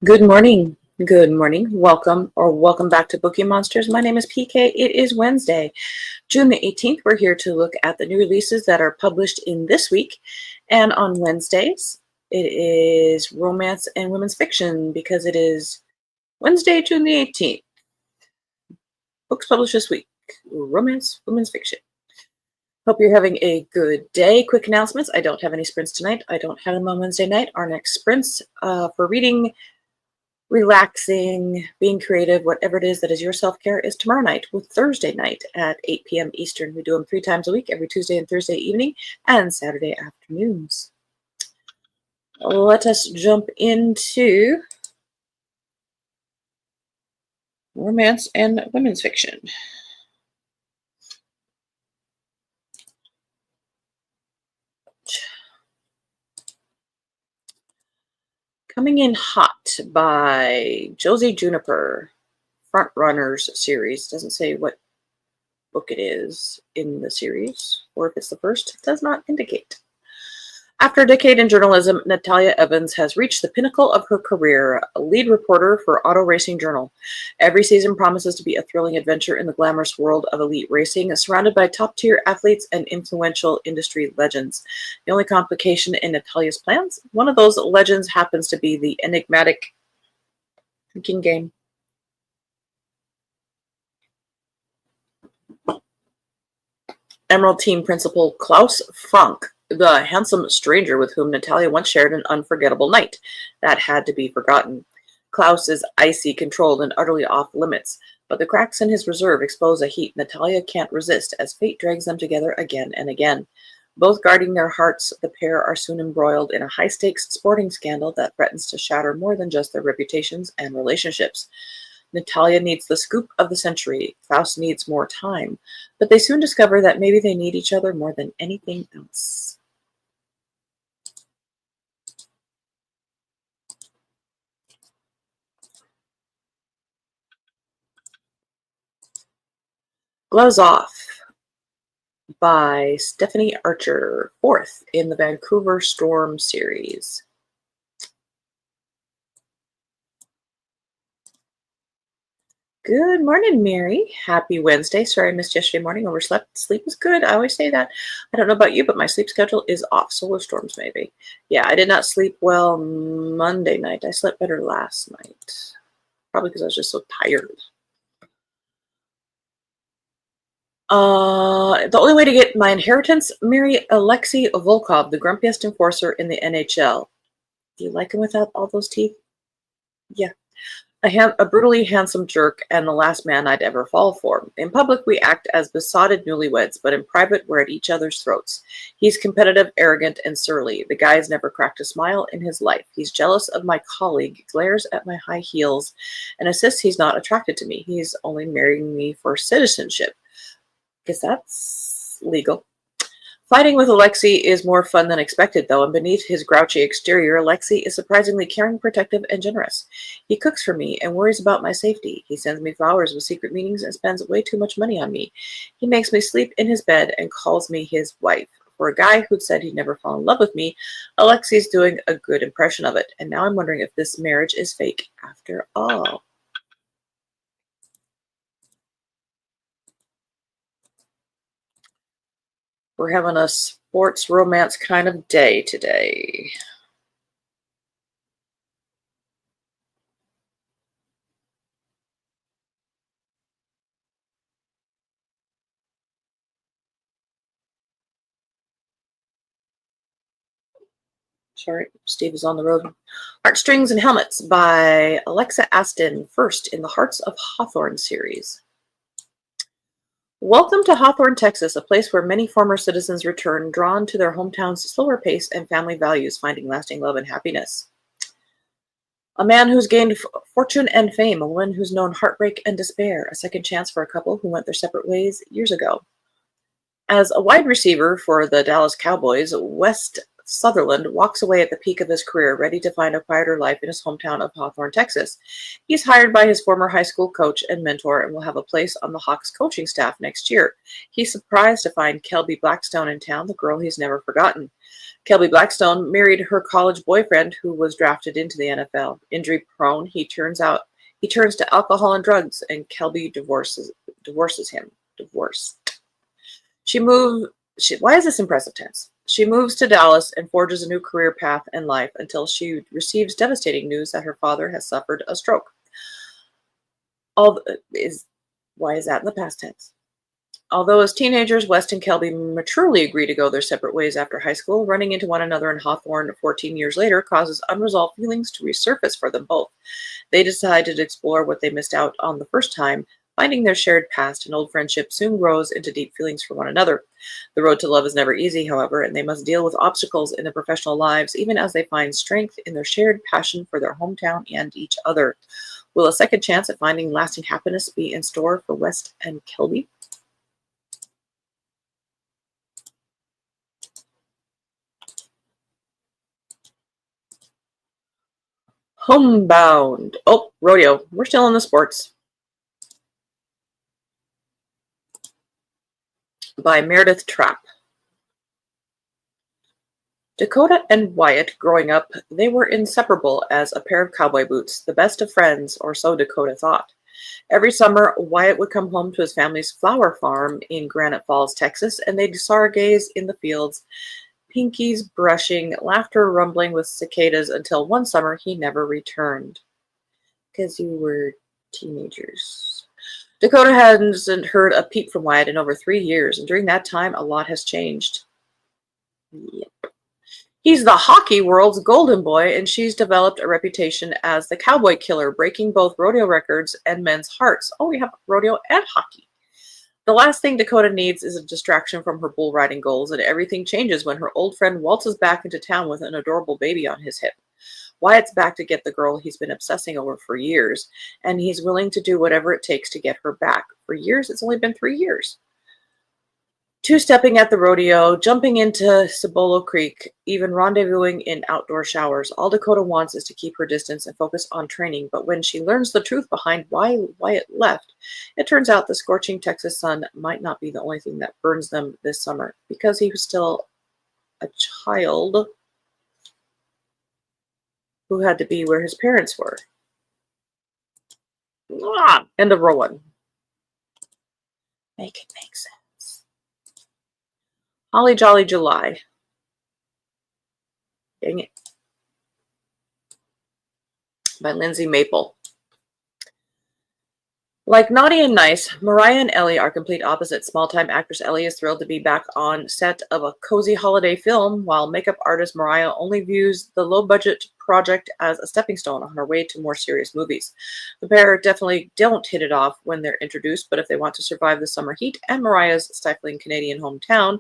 Good morning. Good morning. Welcome back to Bookeemonsters. My name is PK. It is Wednesday, June the 18th. We're here to look at the new releases that are published in this week. And on Wednesdays, it is romance and women's fiction because it is Wednesday, June the 18th. Books published this week. Romance, women's fiction. Hope you're having a good day. Quick announcements. I don't have any sprints tonight. I don't have them on Wednesday night. Our next sprints for reading, relaxing, being creative, whatever it is that is your self-care, is tomorrow night with Thursday night at 8 p.m. Eastern. We do them 3 times a week, every Tuesday and Thursday evening, and Saturday afternoons. Let us jump into romance and women's fiction. Coming in Hot by Josie Juniper, Frontrunners series. Doesn't say what book it is in the series, or if it's the first, it does not indicate. After a decade in journalism, Natalia Evans has reached the pinnacle of her career, a lead reporter for Auto Racing Journal. Every season promises to be a thrilling adventure in the glamorous world of elite racing, surrounded by top-tier athletes and influential industry legends. The only complication in Natalia's plans, one of those legends happens to be the enigmatic drinking game. Emerald Team Principal Klaus Frank, the handsome stranger with whom Natalia once shared an unforgettable night. That had to be forgotten. Klaus is icy, controlled, and utterly off limits, but the cracks in his reserve expose a heat Natalia can't resist as fate drags them together again and again. Both guarding their hearts, the pair are soon embroiled in a high-stakes sporting scandal that threatens to shatter more than just their reputations and relationships. Natalia needs the scoop of the century. Klaus needs more time, but they soon discover that maybe they need each other more than anything else. Gloves Off by Stephanie Archer, 4th in the Vancouver Storm series. Good morning, Mary. Happy Wednesday. Sorry I missed yesterday morning. Overslept. Sleep is good. I always say that. I don't know about you, but my sleep schedule is off. Solar storms, maybe. Yeah, I did not sleep well Monday night. I slept better last night. Probably because I was just so tired. The only way to get my inheritance, marry Alexei Volkov, the grumpiest enforcer in the NHL. Do you like him without all those teeth? Yeah. A brutally handsome jerk and the last man I'd ever fall for. In public, we act as besotted newlyweds, but in private, we're at each other's throats. He's competitive, arrogant, and surly. The guy's never cracked a smile in his life. He's jealous of my colleague, glares at my high heels, and insists he's not attracted to me. He's only marrying me for citizenship. Guess that's legal. Fighting with Alexei is more fun than expected, though, and beneath his grouchy exterior, Alexei is surprisingly caring, protective, and generous. He cooks for me and worries about my safety. He sends me flowers with secret meanings and spends way too much money on me. He makes me sleep in his bed and calls me his wife. For a guy who'd said he'd never fall in love with me, Alexei's doing a good impression of it, and now I'm wondering if this marriage is fake after all. We're having a sports romance kind of day today. Sorry, Steve is on the road. Heartstrings and Helmets by Alexa Aston, 1st in the Hearts of Hawthorne series. Welcome to Hawthorne, Texas, a place where many former citizens return, drawn to their hometown's slower pace and family values, finding lasting love and happiness. A man who's gained fortune and fame, a woman who's known heartbreak and despair, a second chance for a couple who went their separate ways years ago. As a wide receiver for the Dallas Cowboys, West Sutherland walks away at the peak of his career, ready to find a quieter life in his hometown of Hawthorne, Texas. He's hired by his former high school coach and mentor and will have a place on the Hawks coaching staff next year. He's surprised to find Kelby Blackstone in town, the girl he's never forgotten. Kelby Blackstone married her college boyfriend who was drafted into the NFL. Injury prone, he turns to alcohol and drugs, and Kelby divorces him. Divorce. Why is this impressive tense? She moves to Dallas and forges a new career path in life until she receives devastating news that her father has suffered a stroke. Why is that in the past tense? Although as teenagers, West and Kelby maturely agree to go their separate ways after high school, running into one another in Hawthorne 14 years later causes unresolved feelings to resurface for them both. They decide to explore what they missed out on the first time. Finding their shared past and old friendship soon grows into deep feelings for one another. The road to love is never easy, however, and they must deal with obstacles in their professional lives, even as they find strength in their shared passion for their hometown and each other. Will a second chance at finding lasting happiness be in store for West and Kelby? Homebound. Oh, rodeo. We're still in the sports. By Meredith Trapp. Dakota and Wyatt, growing up, they were inseparable as a pair of cowboy boots, the best of friends, or so Dakota thought. Every summer, Wyatt would come home to his family's flower farm in Granite Falls, Texas, and they'd stargaze in the fields, pinkies brushing, laughter rumbling with cicadas, until one summer he never returned. Because you were teenagers. Dakota hasn't heard a peep from Wyatt in over 3 years, and during that time, a lot has changed. Yep. He's the hockey world's golden boy, and she's developed a reputation as the cowboy killer, breaking both rodeo records and men's hearts. Oh, we have rodeo and hockey. The last thing Dakota needs is a distraction from her bull riding goals, and everything changes when her old friend waltzes back into town with an adorable baby on his hip. Wyatt's back to get the girl he's been obsessing over for years, and he's willing to do whatever it takes to get her back. For years? It's only been 3 years. Two-stepping at the rodeo, jumping into Cibolo Creek, even rendezvousing in outdoor showers. All Dakota wants is to keep her distance and focus on training, but when she learns the truth behind why Wyatt left, it turns out the scorching Texas sun might not be the only thing that burns them this summer, because he was still a child who had to be where his parents were. End of row 1. Make it make sense. Holly Jolly July. Dang it. By Lindsay Maple. Like Naughty and Nice, Mariah and Ellie are complete opposites. Small-time actress Ellie is thrilled to be back on set of a cozy holiday film, while makeup artist Mariah only views the low-budget project as a stepping stone on her way to more serious movies. The pair definitely don't hit it off when they're introduced, but if they want to survive the summer heat and Mariah's stifling Canadian hometown,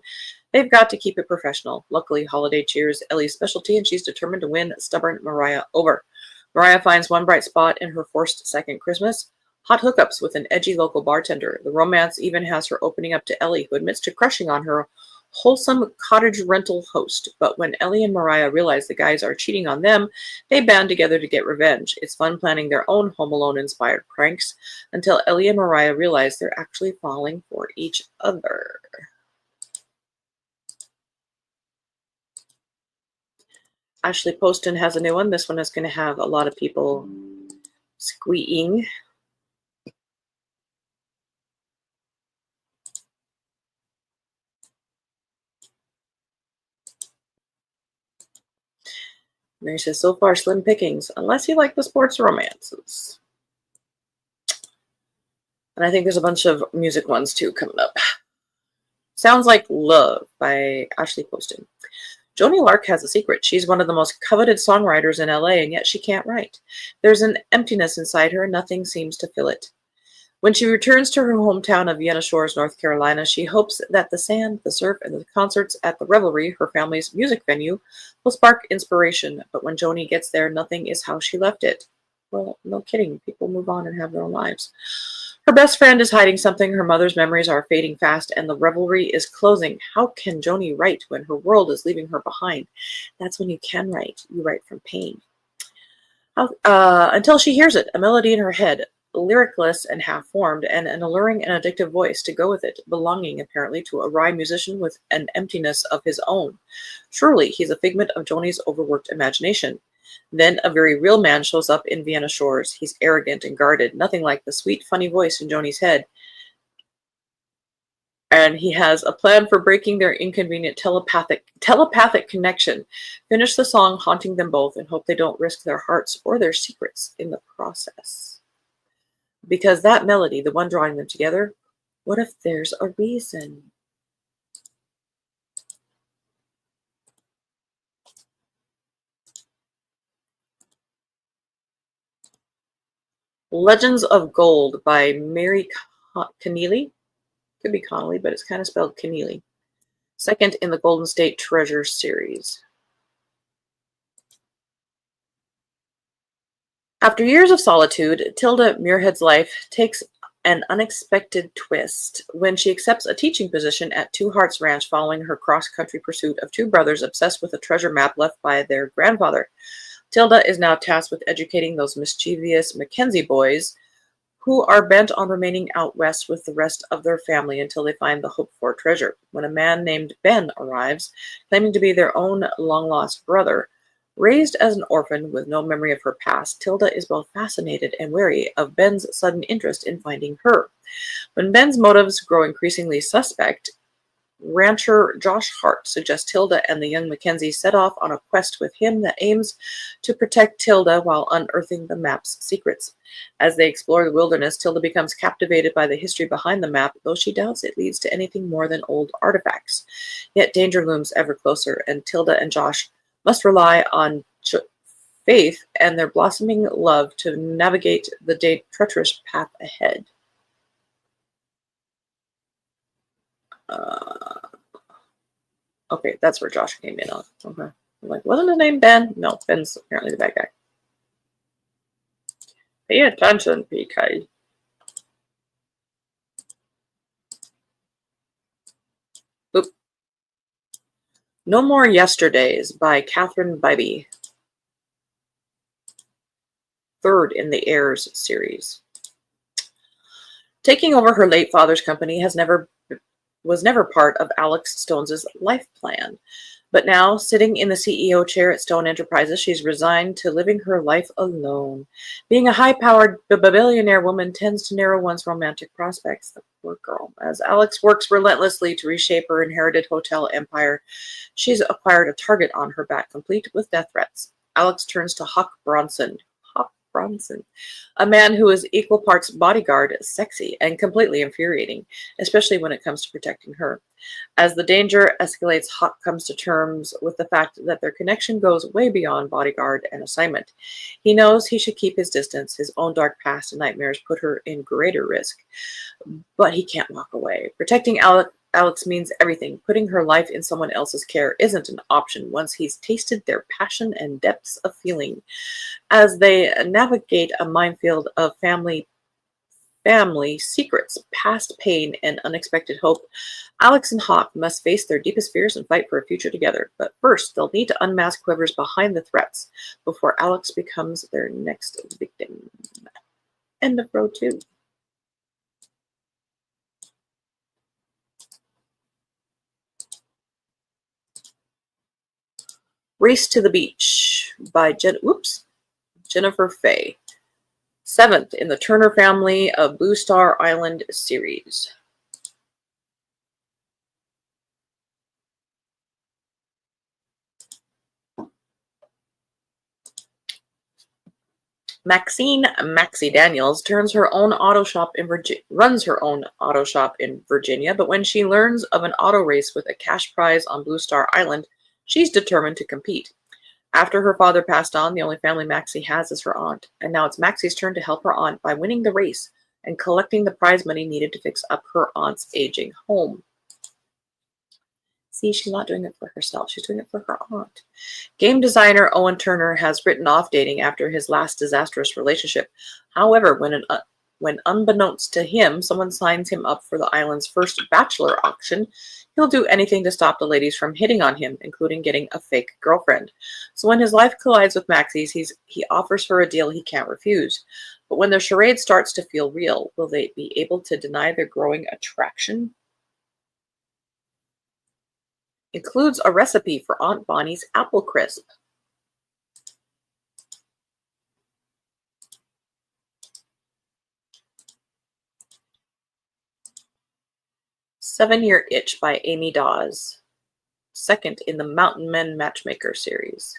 they've got to keep it professional. Luckily, holiday cheer is Ellie's specialty, and she's determined to win stubborn Mariah over. Mariah finds one bright spot in her forced second Christmas: hot hookups with an edgy local bartender. The romance even has her opening up to Ellie, who admits to crushing on her wholesome cottage rental host. But when Ellie and Mariah realize the guys are cheating on them, they band together to get revenge. It's fun planning their own Home Alone-inspired pranks until Ellie and Mariah realize they're actually falling for each other. Ashley Poston has a new one. This one is going to have a lot of people squeaking. Mary says, so far, slim pickings, unless you like the sports romances. And I think there's a bunch of music ones, too, coming up. Sounds Like Love by Ashley Poston. Joni Lark has a secret. She's one of the most coveted songwriters in LA, and yet she can't write. There's an emptiness inside her, and nothing seems to fill it. When she returns to her hometown of Vienna Shores, North Carolina, she hopes that the sand, the surf, and the concerts at the Revelry, her family's music venue, will spark inspiration. But when Joni gets there, nothing is how she left it. Well, no kidding. People move on and have their own lives. Her best friend is hiding something. Her mother's memories are fading fast, and the Revelry is closing. How can Joni write when her world is leaving her behind? That's when you can write. You write from pain. Until she hears it, a melody in her head. lyricless and half-formed, and an alluring and addictive voice to go with it, belonging apparently to a wry musician with an emptiness of his own. Surely he's a figment of Joni's overworked imagination. Then a very real man shows up in Vienna shores. He's arrogant and guarded, nothing like the sweet, funny voice in Joni's head. And he has a plan for breaking their inconvenient telepathic connection. Finish the song haunting them both and hope they don't risk their hearts or their secrets in the process. Because that melody, the one drawing them together, what if there's a reason? Legends of Gold by Mary Keneally. Could be Connolly, but it's kind of spelled Keneally. Second in the Golden State Treasure series. After years of solitude, Tilda Muirhead's life takes an unexpected twist when she accepts a teaching position at Two Hearts Ranch following her cross-country pursuit of two brothers obsessed with a treasure map left by their grandfather. Tilda is now tasked with educating those mischievous Mackenzie boys who are bent on remaining out west with the rest of their family until they find the hoped-for treasure. When a man named Ben arrives, claiming to be their own long-lost brother, raised as an orphan with no memory of her past, Tilda is both fascinated and wary of Ben's sudden interest in finding her. When Ben's motives grow increasingly suspect, rancher Josh Hart suggests Tilda and the young Mackenzie set off on a quest with him that aims to protect Tilda while unearthing the map's secrets. As they explore the wilderness, Tilda becomes captivated by the history behind the map, though she doubts it leads to anything more than old artifacts. Yet danger looms ever closer, and Tilda and Josh must rely on faith and their blossoming love to navigate the treacherous path ahead. Okay, that's where Josh came in on. Okay. I'm like, wasn't his name Ben? No, Ben's apparently the bad guy. Pay attention, PK. Oop. No More Yesterdays by Catherine Bybee. Third in the Heirs series. Taking over her late father's company was never part of Alex Stone's life plan. But now, sitting in the CEO chair at Stone Enterprises, she's resigned to living her life alone. Being a high-powered billionaire woman tends to narrow one's romantic prospects. The poor girl. As Alex works relentlessly to reshape her inherited hotel empire, she's acquired a target on her back, complete with death threats. Alex turns to Huck Bronson, a man who is equal parts bodyguard, sexy, and completely infuriating, especially when it comes to protecting her. As the danger escalates, Huck comes to terms with the fact that their connection goes way beyond bodyguard and assignment. He knows he should keep his distance. His own dark past and nightmares put her in greater risk, but he can't walk away. Protecting Alex means everything. Putting her life in someone else's care isn't an option once he's tasted their passion and depths of feeling. As they navigate a minefield of family secrets, past pain, and unexpected hope, Alex and Hawk must face their deepest fears and fight for a future together. But first, they'll need to unmask whoever's behind the threats before Alex becomes their next victim. End of row 2. Race to the Beach by Jennifer Fay. 7th in the Turner family of Blue Star Island series. Maxie Daniels runs her own auto shop in Virginia, but when she learns of an auto race with a cash prize on Blue Star Island, she's determined to compete. After her father passed on, the only family Maxie has is her aunt, and now it's Maxie's turn to help her aunt by winning the race and collecting the prize money needed to fix up her aunt's aging home. See, she's not doing it for herself. She's doing it for her aunt. Game designer Owen Turner has written off dating after his last disastrous relationship. However, when unbeknownst to him, someone signs him up for the island's first bachelor auction, he'll do anything to stop the ladies from hitting on him, including getting a fake girlfriend. So when his life collides with Maxie's, he offers her a deal he can't refuse. But when their charade starts to feel real, will they be able to deny their growing attraction? Includes a recipe for Aunt Bonnie's apple crisp. Seven-Year Itch by Amy Dawes. Second in the Mountain Men Matchmaker series.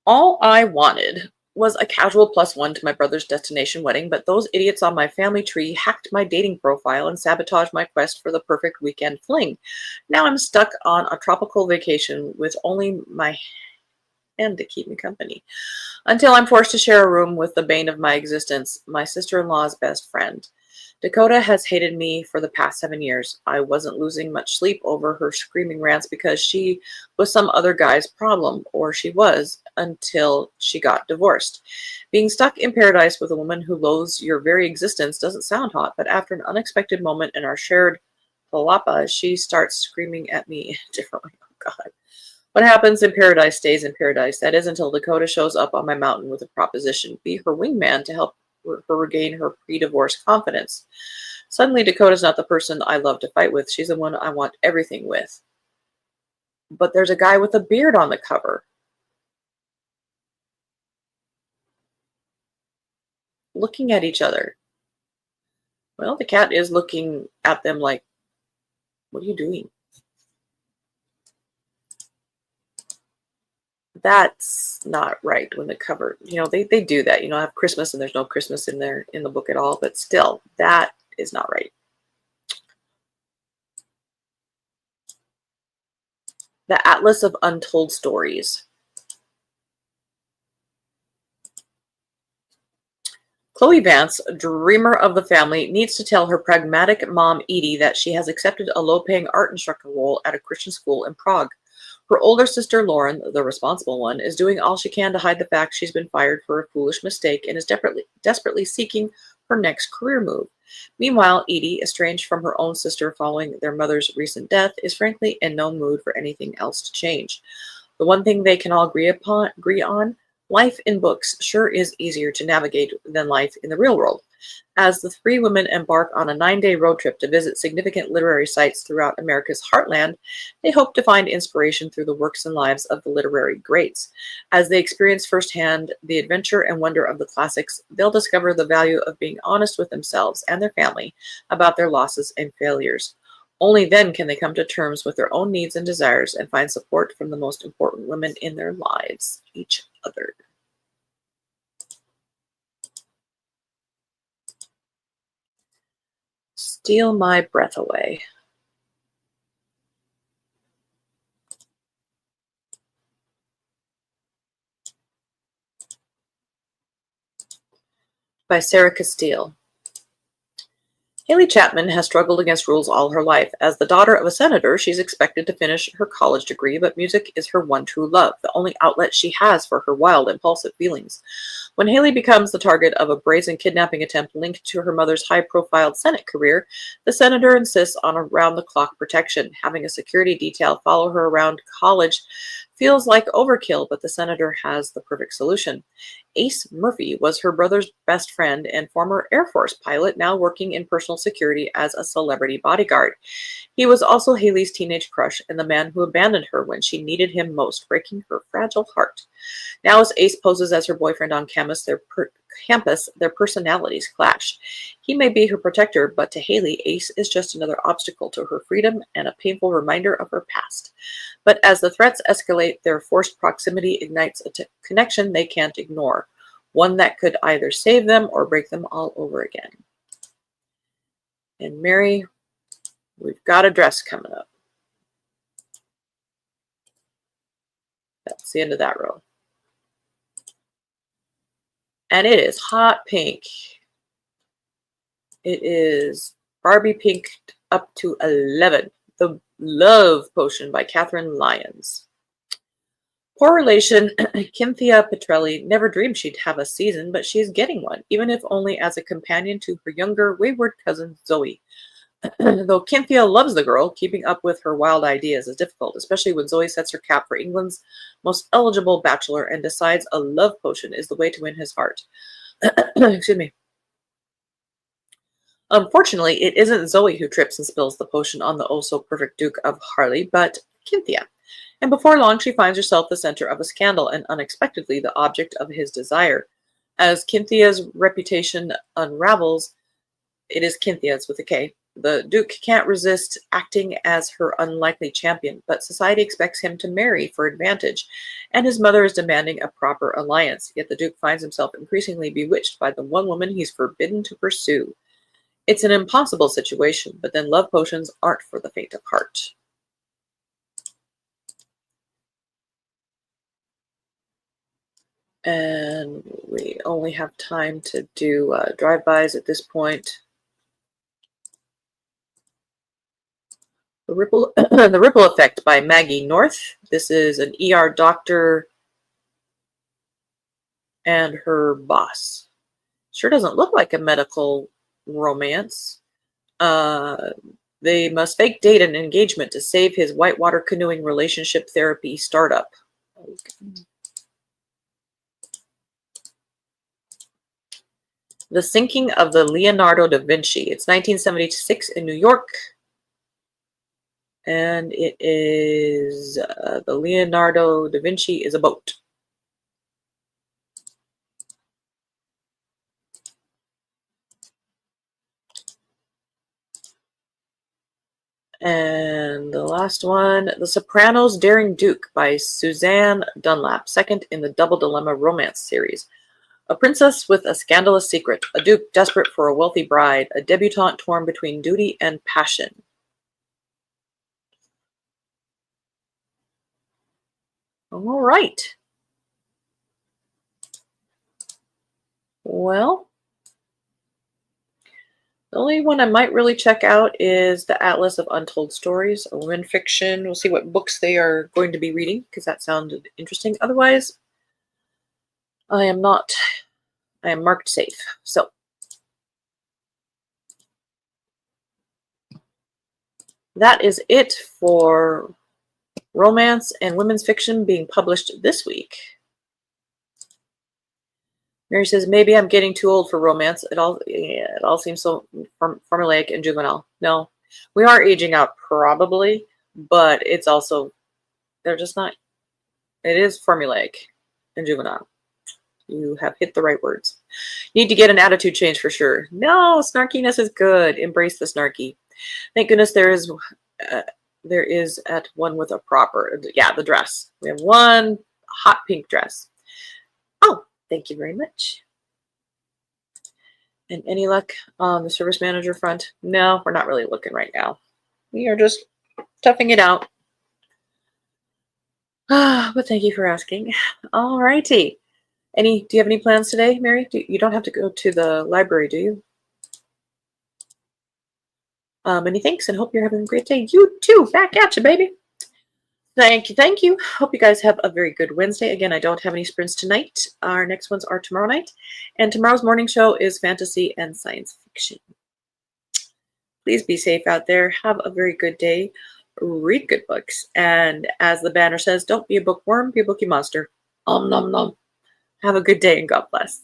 All I wanted was a casual +1 to my brother's destination wedding, but those idiots on my family tree hacked my dating profile and sabotaged my quest for the perfect weekend fling. Now I'm stuck on a tropical vacation with only my hand to keep me company, until I'm forced to share a room with the bane of my existence, my sister-in-law's best friend. Dakota has hated me for the past 7 years. I wasn't losing much sleep over her screaming rants because she was some other guy's problem, or she was, until she got divorced. Being stuck in paradise with a woman who loathes your very existence doesn't sound hot, but after an unexpected moment in our shared palapa, she starts screaming at me differently. Oh, God. What happens in paradise stays in paradise. That is until Dakota shows up on my mountain with a proposition. Be her wingman to help her regain her pre-divorce confidence. Suddenly, Dakota's not the person I love to fight with. She's the one I want everything with. But there's a guy with a beard on the cover. Looking at each other. Well, the cat is looking at them like, what are you doing? That's not right when the cover, they do that, have Christmas and there's no Christmas in there in the book at all, but still, that is not right. The Atlas of Untold Stories. Chloe Vance, dreamer of the family, needs to tell her pragmatic mom, Edie, that she has accepted a low-paying art instructor role at a Christian school in Prague. Her older sister, Lauren, the responsible one, is doing all she can to hide the fact she's been fired for a foolish mistake and is desperately seeking her next career move. Meanwhile, Edie, estranged from her own sister following their mother's recent death, is frankly in no mood for anything else to change. The one thing they can all agree on, life in books sure is easier to navigate than life in the real world. As the three women embark on a 9-day road trip to visit significant literary sites throughout America's heartland, they hope to find inspiration through the works and lives of the literary greats. As they experience firsthand the adventure and wonder of the classics, they'll discover the value of being honest with themselves and their family about their losses and failures. Only then can they come to terms with their own needs and desires and find support from the most important women in their lives, each other. Steal My Breath Away. By Sarah Castile. Haley Chapman has struggled against rules all her life. As the daughter of a senator, she's expected to finish her college degree, but music is her one true love, the only outlet she has for her wild, impulsive feelings. When Haley becomes the target of a brazen kidnapping attempt linked to her mother's high-profile Senate career, the senator insists on around-the-clock protection. Having a security detail follow her around college feels like overkill, but the senator has the perfect solution. Ace Murphy was her brother's best friend and former Air Force pilot, now working in personal security as a celebrity bodyguard. He was also Haley's teenage crush and the man who abandoned her when she needed him most, breaking her fragile heart. Now as Ace poses as her boyfriend on campus, their personalities clash. He may be her protector, but to Haley, Ace is just another obstacle to her freedom and a painful reminder of her past. But as the threats escalate, their forced proximity ignites a connection they can't ignore, one that could either save them or break them all over again. And Mary, we've got a dress coming up. That's the end of that row. And it is hot pink. It is Barbie pink up to 11. The Love Potion by Catherine Lyons. Poor relation Cynthia Petrelli never dreamed she'd have a season, but she's getting one, even if only as a companion to her younger, wayward cousin Zoe. Though Cynthia loves the girl, keeping up with her wild ideas is difficult, especially when Zoe sets her cap for England's most eligible bachelor and decides a love potion is the way to win his heart. Excuse me. Unfortunately, it isn't Zoe who trips and spills the potion on the oh-so-perfect Duke of Harley, but Cynthia. And before long, she finds herself the center of a scandal and unexpectedly the object of his desire. As Cynthia's reputation unravels, it is Cynthia's with a K. The Duke can't resist acting as her unlikely champion, but society expects him to marry for advantage, and his mother is demanding a proper alliance. Yet the Duke finds himself increasingly bewitched by the one woman he's forbidden to pursue. It's an impossible situation, but then love potions aren't for the faint of heart. And we only have time to do drive-bys at this point. The Ripple, the Ripple Effect by Maggie North. This is an ER doctor and her boss. Sure doesn't look like a medical romance. They must fake date an engagement to save his whitewater canoeing relationship therapy startup. Okay. The Sinking of the Leonardo da Vinci. It's 1976 in New York. And it is the Leonardo da Vinci is a boat. And the last one, The Sopranos' Daring Duke by Suzanne Dunlap, second in the Double Dilemma romance series. A princess with a scandalous secret, a duke desperate for a wealthy bride, a debutante torn between duty and passion. All right. Well, the only one I might really check out is the Atlas of Untold Stories, a women fiction. We'll see what books they are going to be reading, because that sounded interesting. Otherwise, I am marked safe. So, that is it for romance and women's fiction being published this week. Mary says, maybe I'm getting too old for romance. It all seems so formulaic and juvenile. No, we are aging out probably, but it's also, they're just not, it is formulaic and juvenile. You have hit the right words. Need to get an attitude change for sure. No, snarkiness is good. Embrace the snarky. Thank goodness there is at one with a proper, yeah, the dress. We have one hot pink dress. Oh, thank you very much. And any luck on the service manager front? No, we're not really looking right now. We are just toughing it out. But thank you for asking. All righty. Do you have any plans today, Mary? You don't have to go to the library, do you? Many thanks, and hope you're having a great day. You too. Back at you, baby. Thank you. Thank you. Hope you guys have a very good Wednesday. Again, I don't have any sprints tonight. Our next ones are tomorrow night. And tomorrow's morning show is fantasy and science fiction. Please be safe out there. Have a very good day. Read good books. And as the banner says, don't be a bookworm, be a bookie monster. Nom nom. Have a good day and God bless.